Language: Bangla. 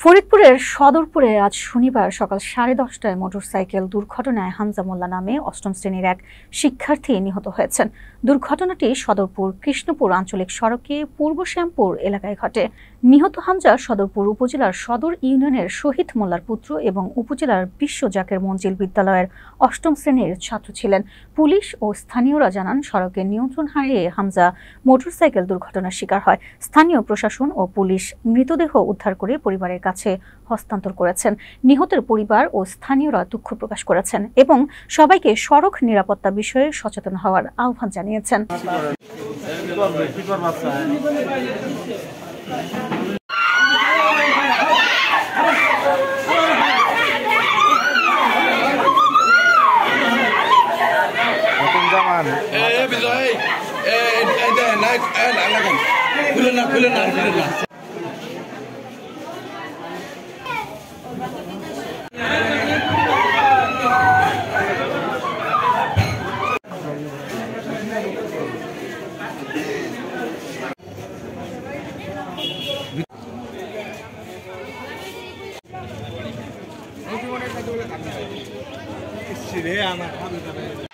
ফরিদপুরের সদরপুরে আজ শনিবার সকাল 10:30টায় মোটরসাইকেল দুর্ঘটনায় হামজা মোল্লা নামে অষ্টম শ্রেণীর এক শিক্ষার্থী নিহত হয়েছেন। দুর্ঘটনাটি সদরপুর কৃষ্ণপুর আঞ্চলিক সড়কে পূর্ব শ্যামপুর এলাকায় ঘটে। নিহত হামজা সদরপুর উপজেলার সদর ইউনিয়নের শহীদ মোল্লার পুত্র এবং উপজেলার বিশ্ব জাকের মঞ্জিল বিদ্যালয়ের অষ্টম শ্রেণীর ছাত্র ছিলেন। পুলিশ ও স্থানীয়রা জানান, সড়কে নিয়ন্ত্রণ হারিয়ে হামজা মোটরসাইকেল দুর্ঘটনার শিকার হয়। স্থানীয় প্রশাসন ও পুলিশ মৃতদেহ উদ্ধার করে পরিবারের কাছে হস্তান্তর করেছেন। নিহতের পরিবার ও স্থানীয়রা দুঃখ প্রকাশ করেছেন এবং সবাইকে সড়ক নিরাপত্তা বিষয়ে সচেতন হওয়ার আহ্বান জানিয়েছেন। আমার